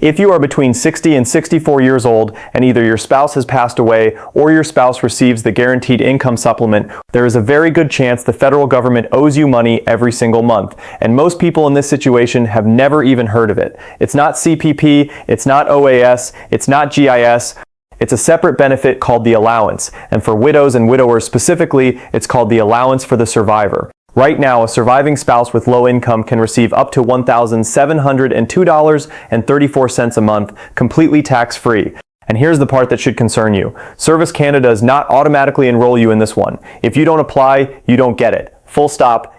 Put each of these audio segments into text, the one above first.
If you are between 60 and 64 years old and either your spouse has passed away or your spouse receives the guaranteed income supplement, there is a very good chance the federal government owes you money every single month. And most people in this situation have never even heard of it. It's not CPP, it's not OAS, it's not GIS. It's a separate benefit called the allowance. And for widows and widowers specifically, it's called the allowance for the survivor. Right now, a surviving spouse with low income can receive up to $1,702.34 a month, completely tax-free. And here's the part that should concern you. Service Canada does not automatically enroll you in this one. If you don't apply, you don't get it. Full stop.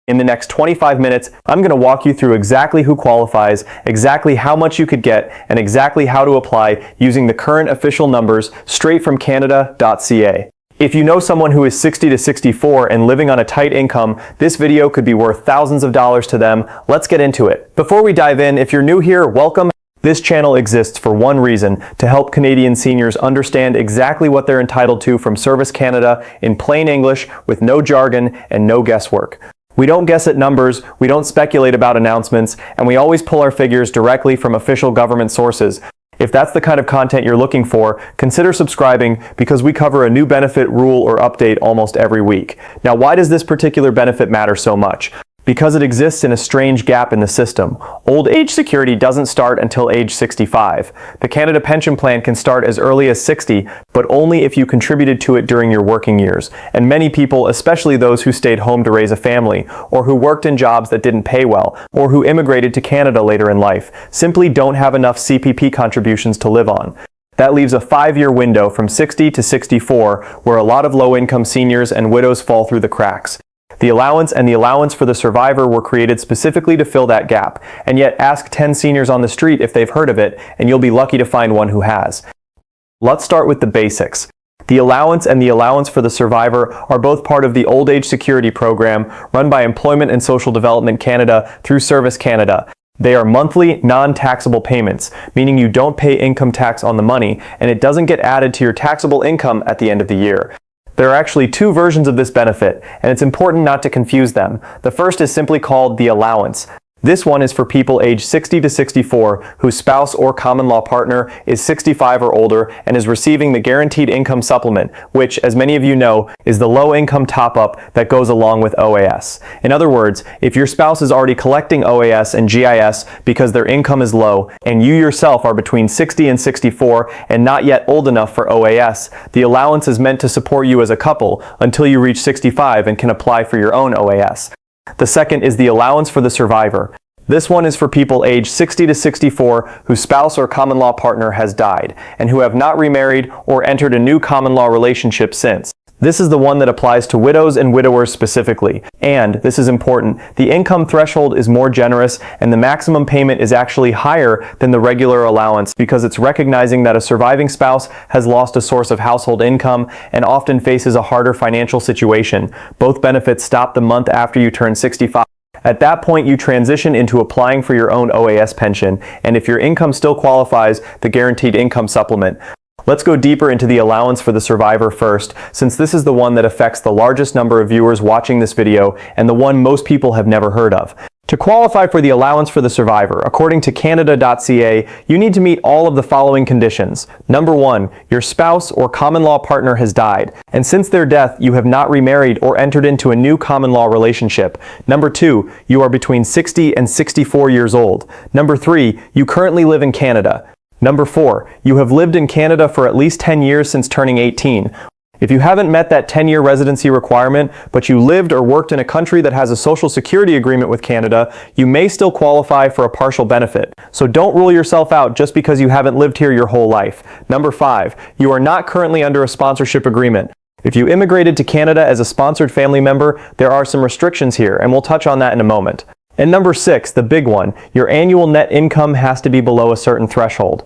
In the next 25 minutes, I'm going to walk you through exactly who qualifies, exactly how much you could get, and exactly how to apply using the current official numbers straight from Canada.ca. If you know someone who is 60 to 64 and living on a tight income, this video could be worth thousands of dollars to them. Let's get into it. Before we dive in, if you're new here, welcome. This channel exists for one reason, to help Canadian seniors understand exactly what they're entitled to from Service Canada in plain English with no jargon and no guesswork. We don't guess at numbers, we don't speculate about announcements, and we always pull our figures directly from official government sources. If that's the kind of content you're looking for, consider subscribing because we cover a new benefit, rule, or update almost every week. Now, why does this particular benefit matter so much? Because it exists in a strange gap in the system. Old age security doesn't start until age 65. The Canada Pension Plan can start as early as 60, but only if you contributed to it during your working years. And many people, especially those who stayed home to raise a family, or who worked in jobs that didn't pay well, or who immigrated to Canada later in life, simply don't have enough CPP contributions to live on. That leaves a 5-year window from 60 to 64, where a lot of low-income seniors and widows fall through the cracks. The allowance and the allowance for the survivor were created specifically to fill that gap, and yet ask 10 seniors on the street if they've heard of it, and you'll be lucky to find one who has. Let's start with the basics. The allowance and the allowance for the survivor are both part of the Old Age Security Program run by Employment and Social Development Canada through Service Canada. They are monthly, non-taxable payments, meaning you don't pay income tax on the money, and it doesn't get added to your taxable income at the end of the year. There are actually two versions of this benefit, and it's important not to confuse them. The first is simply called the allowance. This one is for people aged 60 to 64 whose spouse or common law partner is 65 or older and is receiving the guaranteed income supplement, which, as many of you know, is the low-income top-up that goes along with OAS. In other words, if your spouse is already collecting OAS and GIS because their income is low, and you yourself are between 60 and 64 and not yet old enough for OAS, the allowance is meant to support you as a couple until you reach 65 and can apply for your own OAS. The second is the allowance for the survivor. This one is for people aged 60 to 64 whose spouse or common law partner has died, and who have not remarried or entered a new common law relationship since. This is the one that applies to widows and widowers specifically. And, this is important, the income threshold is more generous and the maximum payment is actually higher than the regular allowance because it's recognizing that a surviving spouse has lost a source of household income and often faces a harder financial situation. Both benefits stop the month after you turn 65. At that point, you transition into applying for your own OAS pension, and if your income still qualifies, the guaranteed income supplement. Let's go deeper into the allowance for the survivor first, since this is the one that affects the largest number of viewers watching this video and the one most people have never heard of. To qualify for the allowance for the survivor, according to Canada.ca, you need to meet all of the following conditions. Number 1, your spouse or common law partner has died, and since their death, you have not remarried or entered into a new common law relationship. Number 2, you are between 60 and 64 years old. Number 3, you currently live in Canada. Number 4, you have lived in Canada for at least 10 years since turning 18. If you haven't met that 10-year residency requirement, but you lived or worked in a country that has a social security agreement with Canada, you may still qualify for a partial benefit. So don't rule yourself out just because you haven't lived here your whole life. Number 5, you are not currently under a sponsorship agreement. If you immigrated to Canada as a sponsored family member, there are some restrictions here, and we'll touch on that in a moment. And number 6, the big one, your annual net income has to be below a certain threshold.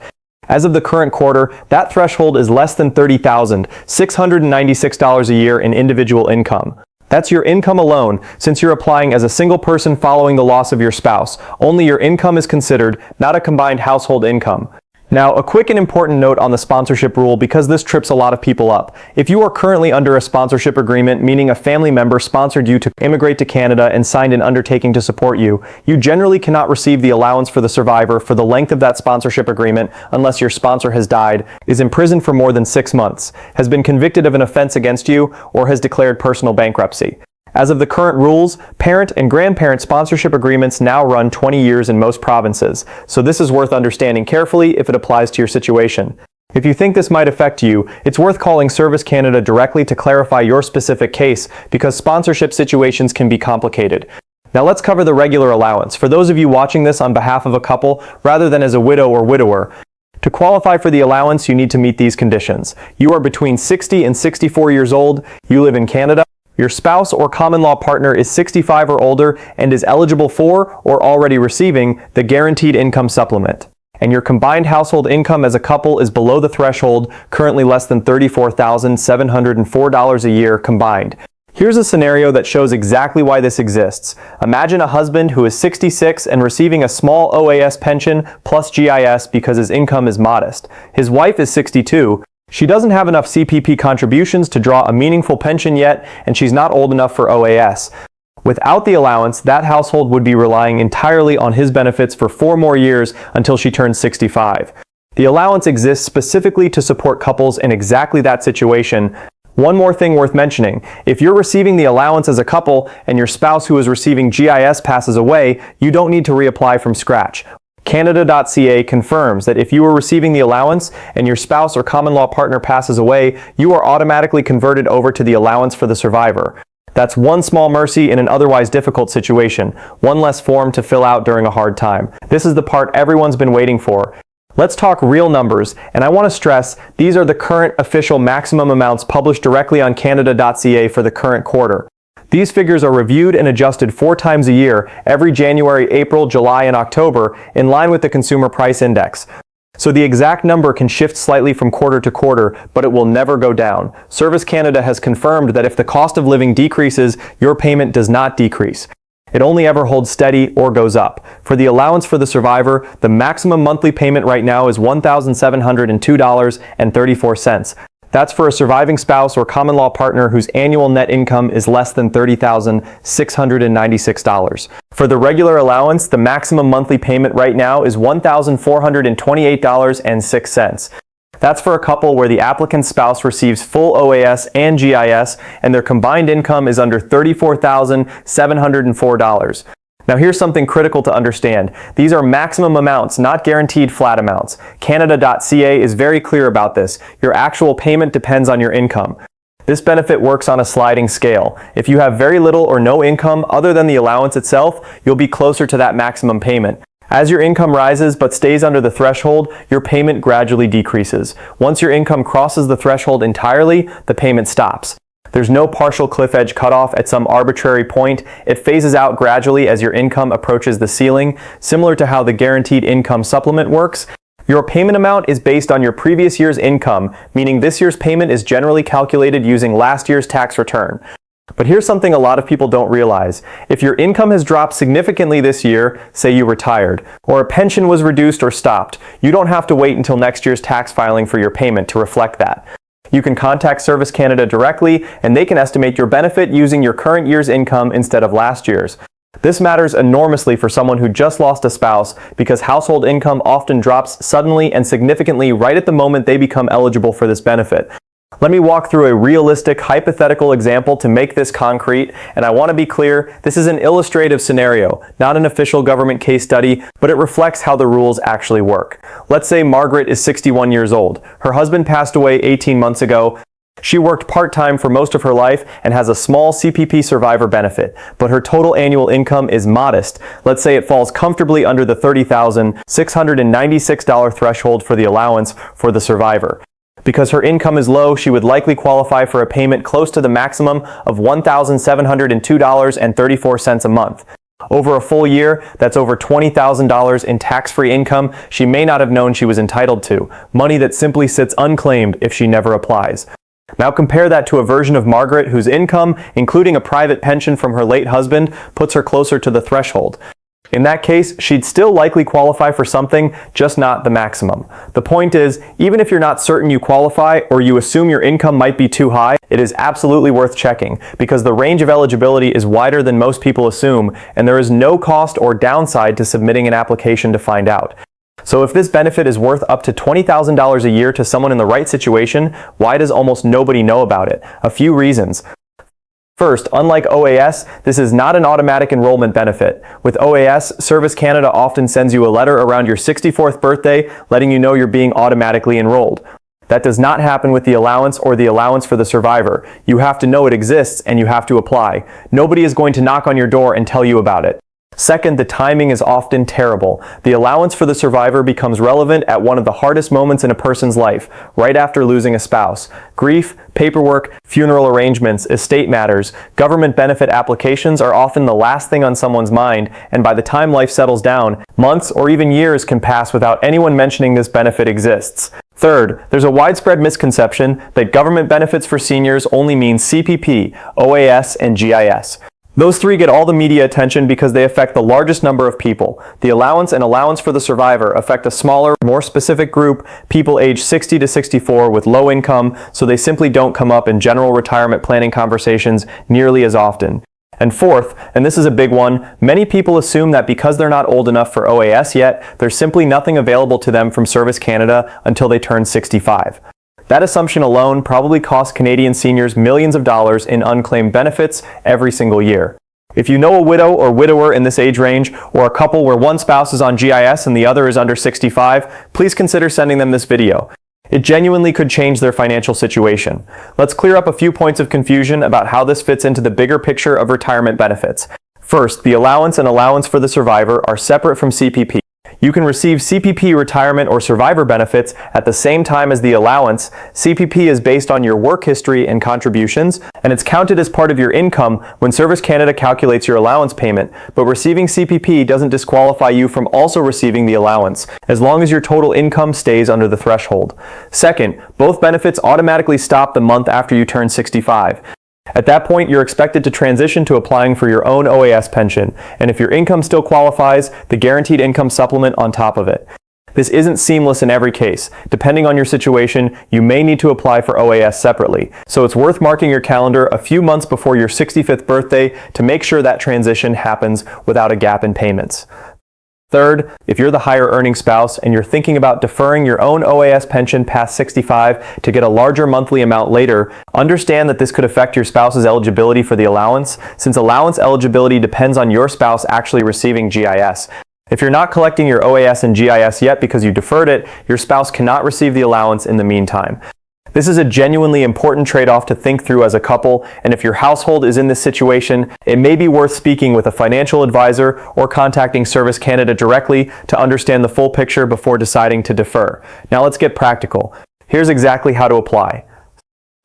As of the current quarter, that threshold is less than $30,696 a year in individual income. That's your income alone, since you're applying as a single person following the loss of your spouse. Only your income is considered, not a combined household income. Now, a quick and important note on the sponsorship rule because this trips a lot of people up. If you are currently under a sponsorship agreement, meaning a family member sponsored you to immigrate to Canada and signed an undertaking to support you, you generally cannot receive the allowance for the survivor for the length of that sponsorship agreement unless your sponsor has died, is imprisoned for more than 6 months, has been convicted of an offense against you, or has declared personal bankruptcy. As of the current rules, parent and grandparent sponsorship agreements now run 20 years in most provinces, so this is worth understanding carefully if it applies to your situation. If you think this might affect you, it's worth calling Service Canada directly to clarify your specific case because sponsorship situations can be complicated. Now let's cover the regular allowance. For those of you watching this on behalf of a couple, rather than as a widow or widower, to qualify for the allowance, you need to meet these conditions. You are between 60 and 64 years old, you live in Canada, your spouse or common law partner is 65 or older and is eligible for or already receiving the Guaranteed Income Supplement. And your combined household income as a couple is below the threshold, currently less than $34,704 a year combined. Here's a scenario that shows exactly why this exists. Imagine a husband who is 66 and receiving a small OAS pension plus GIS because his income is modest. His wife is 62. She doesn't have enough CPP contributions to draw a meaningful pension yet, and she's not old enough for OAS. Without the allowance, that household would be relying entirely on his benefits for 4 more years until she turns 65. The allowance exists specifically to support couples in exactly that situation. One more thing worth mentioning, if you're receiving the allowance as a couple and your spouse who is receiving GIS passes away, you don't need to reapply from scratch. Canada.ca confirms that if you are receiving the allowance and your spouse or common law partner passes away, you are automatically converted over to the allowance for the survivor. That's one small mercy in an otherwise difficult situation, one less form to fill out during a hard time. This is the part everyone's been waiting for. Let's talk real numbers, and I want to stress these are the current official maximum amounts published directly on Canada.ca for the current quarter. These figures are reviewed and adjusted 4 times a year, every January, April, July, and October, in line with the Consumer Price Index. So the exact number can shift slightly from quarter to quarter, but it will never go down. Service Canada has confirmed that if the cost of living decreases, your payment does not decrease. It only ever holds steady or goes up. For the allowance for the survivor, the maximum monthly payment right now is $1,702.34. That's for a surviving spouse or common law partner whose annual net income is less than $30,696. For the regular allowance, the maximum monthly payment right now is $1,428.06. That's for a couple where the applicant's spouse receives full OAS and GIS and their combined income is under $34,704. Now here's something critical to understand. These are maximum amounts, not guaranteed flat amounts. Canada.ca is very clear about this. Your actual payment depends on your income. This benefit works on a sliding scale. If you have very little or no income other than the allowance itself, you'll be closer to that maximum payment. As your income rises but stays under the threshold, your payment gradually decreases. Once your income crosses the threshold entirely, the payment stops. There's no partial cliff edge cutoff at some arbitrary point. It phases out gradually as your income approaches the ceiling, similar to how the Guaranteed Income Supplement works. Your payment amount is based on your previous year's income, meaning this year's payment is generally calculated using last year's tax return. But here's something a lot of people don't realize. If your income has dropped significantly this year, say you retired, or a pension was reduced or stopped, you don't have to wait until next year's tax filing for your payment to reflect that. You can contact Service Canada directly, and they can estimate your benefit using your current year's income instead of last year's. This matters enormously for someone who just lost a spouse because household income often drops suddenly and significantly right at the moment they become eligible for this benefit. Let me walk through a realistic, hypothetical example to make this concrete, and I want to be clear, this is an illustrative scenario, not an official government case study, but it reflects how the rules actually work. Let's say Margaret is 61 years old. Her husband passed away 18 months ago. She worked part-time for most of her life and has a small CPP survivor benefit, but her total annual income is modest. Let's say it falls comfortably under the $30,696 threshold for the allowance for the survivor. Because her income is low, she would likely qualify for a payment close to the maximum of $1,702.34 a month. Over a full year, that's over $20,000 in tax-free income she may not have known she was entitled to, money that simply sits unclaimed if she never applies. Now compare that to a version of Margaret whose income, including a private pension from her late husband, puts her closer to the threshold. In that case, she'd still likely qualify for something, just not the maximum. The point is, even if you're not certain you qualify or you assume your income might be too high, it is absolutely worth checking because the range of eligibility is wider than most people assume, and there is no cost or downside to submitting an application to find out. So if this benefit is worth up to $20,000 a year to someone in the right situation, why does almost nobody know about it? A few reasons. First, unlike OAS, this is not an automatic enrollment benefit. With OAS, Service Canada often sends you a letter around your 64th birthday letting you know you're being automatically enrolled. That does not happen with the allowance or the allowance for the survivor. You have to know it exists and you have to apply. Nobody is going to knock on your door and tell you about it. Second, the timing is often terrible. The allowance for the survivor becomes relevant at one of the hardest moments in a person's life, right after losing a spouse. Grief, paperwork, funeral arrangements, estate matters, government benefit applications are often the last thing on someone's mind, and by the time life settles down, months or even years can pass without anyone mentioning this benefit exists. Third, there's a widespread misconception that government benefits for seniors only mean CPP, OAS, and GIS. Those three get all the media attention because they affect the largest number of people. The allowance and allowance for the survivor affect a smaller, more specific group, people aged 60 to 64 with low income, so they simply don't come up in general retirement planning conversations nearly as often. And fourth, and this is a big one, many people assume that because they're not old enough for OAS yet, there's simply nothing available to them from Service Canada until they turn 65. That assumption alone probably costs Canadian seniors millions of dollars in unclaimed benefits every single year. If you know a widow or widower in this age range, or a couple where one spouse is on GIS and the other is under 65, please consider sending them this video. It genuinely could change their financial situation. Let's clear up a few points of confusion about how this fits into the bigger picture of retirement benefits. First, the allowance and allowance for the survivor are separate from CPP. You can receive CPP retirement or survivor benefits at the same time as the allowance. CPP is based on your work history and contributions, and it's counted as part of your income when Service Canada calculates your allowance payment, but receiving CPP doesn't disqualify you from also receiving the allowance, as long as your total income stays under the threshold. Second, both benefits automatically stop the month after you turn 65. At that point, you're expected to transition to applying for your own OAS pension, and if your income still qualifies, the guaranteed income supplement on top of it. This isn't seamless in every case. Depending on your situation, you may need to apply for OAS separately, so it's worth marking your calendar a few months before your 65th birthday to make sure that transition happens without a gap in payments. Third, if you're the higher earning spouse and you're thinking about deferring your own OAS pension past 65 to get a larger monthly amount later, understand that this could affect your spouse's eligibility for the allowance, since allowance eligibility depends on your spouse actually receiving GIS. If you're not collecting your OAS and GIS yet because you deferred it, your spouse cannot receive the allowance in the meantime. This is a genuinely important trade-off to think through as a couple, and if your household is in this situation, it may be worth speaking with a financial advisor or contacting Service Canada directly to understand the full picture before deciding to defer. Now let's get practical. Here's exactly how to apply.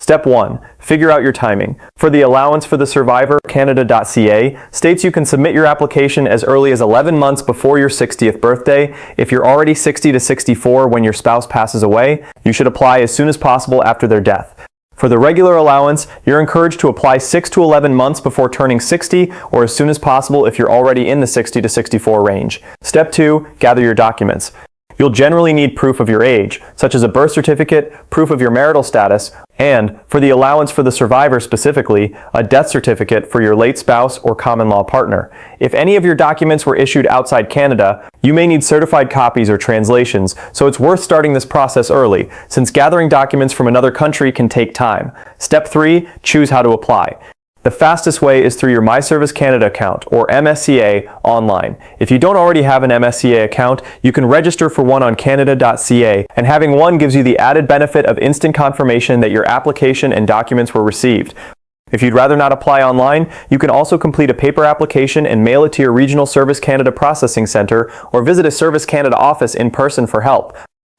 Step 1. Figure out your timing. For the allowance for the survivor, Canada.ca states you can submit your application as early as 11 months before your 60th birthday. If you're already 60 to 64 when your spouse passes away, you should apply as soon as possible after their death. For the regular allowance, you're encouraged to apply 6 to 11 months before turning 60 or as soon as possible if you're already in the 60 to 64 range. Step 2. Gather your documents. You'll generally need proof of your age, such as a birth certificate, proof of your marital status, and, for the allowance for the survivor specifically, a death certificate for your late spouse or common law partner. If any of your documents were issued outside Canada, you may need certified copies or translations, so it's worth starting this process early, since gathering documents from another country can take time. Step 3. Choose how to apply. The fastest way is through your My Service Canada account, or MSCA, online. If you don't already have an MSCA account, you can register for one on Canada.ca, and having one gives you the added benefit of instant confirmation that your application and documents were received. If you'd rather not apply online, you can also complete a paper application and mail it to your regional Service Canada processing center, or visit a Service Canada office in person for help.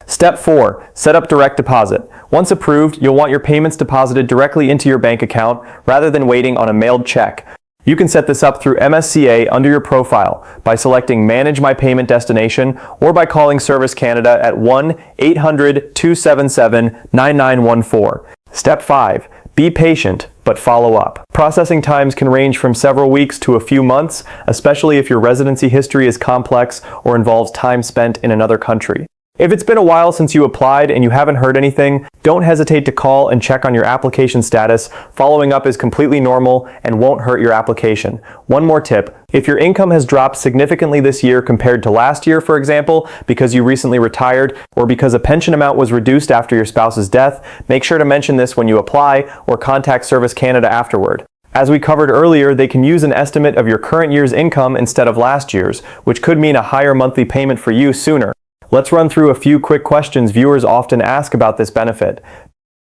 Step 4. Set up direct deposit. Once approved, you'll want your payments deposited directly into your bank account rather than waiting on a mailed check. You can set this up through MSCA under your profile by selecting Manage My Payment Destination or by calling Service Canada at 1-800-277-9914. Step 5. Be patient. but follow up. Processing times can range from several weeks to a few months, especially if your residency history is complex or involves time spent in another country. If it's been a while since you applied and you haven't heard anything, don't hesitate to call and check on your application status. Following up is completely normal and won't hurt your application. One more tip. If your income has dropped significantly this year compared to last year, for example, because you recently retired or because a pension amount was reduced after your spouse's death, make sure to mention this when you apply or contact Service Canada afterward. As we covered earlier, they can use an estimate of your current year's income instead of last year's, which could mean a higher monthly payment for you sooner. Let's run through a few quick questions viewers often ask about this benefit.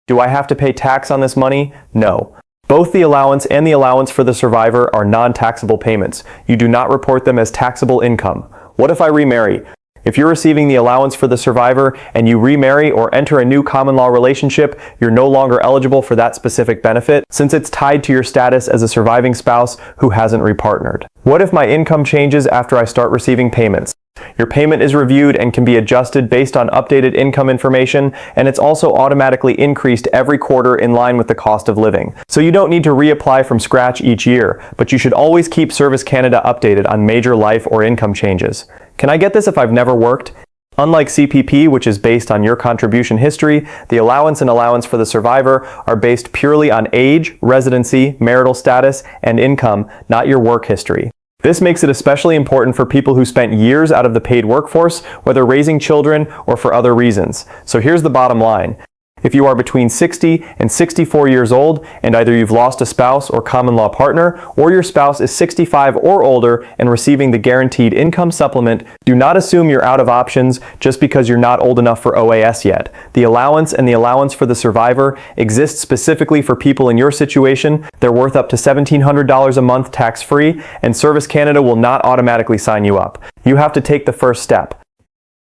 Do I have to pay tax on this money? No. Both the allowance and the allowance for the survivor are non-taxable payments. You do not report them as taxable income. What if I remarry? If you're receiving the allowance for the survivor and you remarry or enter a new common law relationship, you're no longer eligible for that specific benefit since it's tied to your status as a surviving spouse who hasn't repartnered. What if my income changes after I start receiving payments? Your payment is reviewed and can be adjusted based on updated income information, and it's also automatically increased every quarter in line with the cost of living. So you don't need to reapply from scratch each year, but you should always keep Service Canada updated on major life or income changes. Can I get this if I've never worked? Unlike CPP, which is based on your contribution history, the allowance and allowance for the survivor are based purely on age, residency, marital status, and income, not your work history. This makes it especially important for people who spent years out of the paid workforce, whether raising children or for other reasons. So here's the bottom line. If you are between 60 and 64 years old and either you've lost a spouse or common law partner, or your spouse is 65 or older and receiving the guaranteed income supplement, do not assume you're out of options just because you're not old enough for OAS yet. The allowance and the allowance for the survivor exist specifically for people in your situation. They're worth up to $1,700 a month tax-free, and Service Canada will not automatically sign you up. You have to take the first step.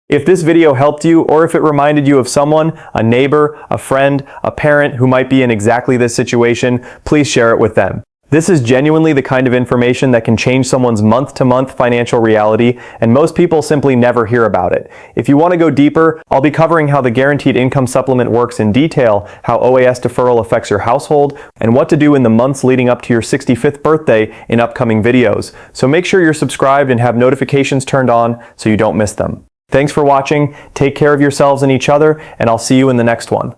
If this video helped you, or if it reminded you of someone, a neighbor, a friend, a parent who might be in exactly this situation, please share it with them. This is genuinely the kind of information that can change someone's month-to-month financial reality, and most people simply never hear about it. If you want to go deeper, I'll be covering how the Guaranteed Income Supplement works in detail, how OAS deferral affects your household, and what to do in the months leading up to your 65th birthday in upcoming videos. So make sure you're subscribed and have notifications turned on so you don't miss them. Thanks for watching, take care of yourselves and each other, and I'll see you in the next one.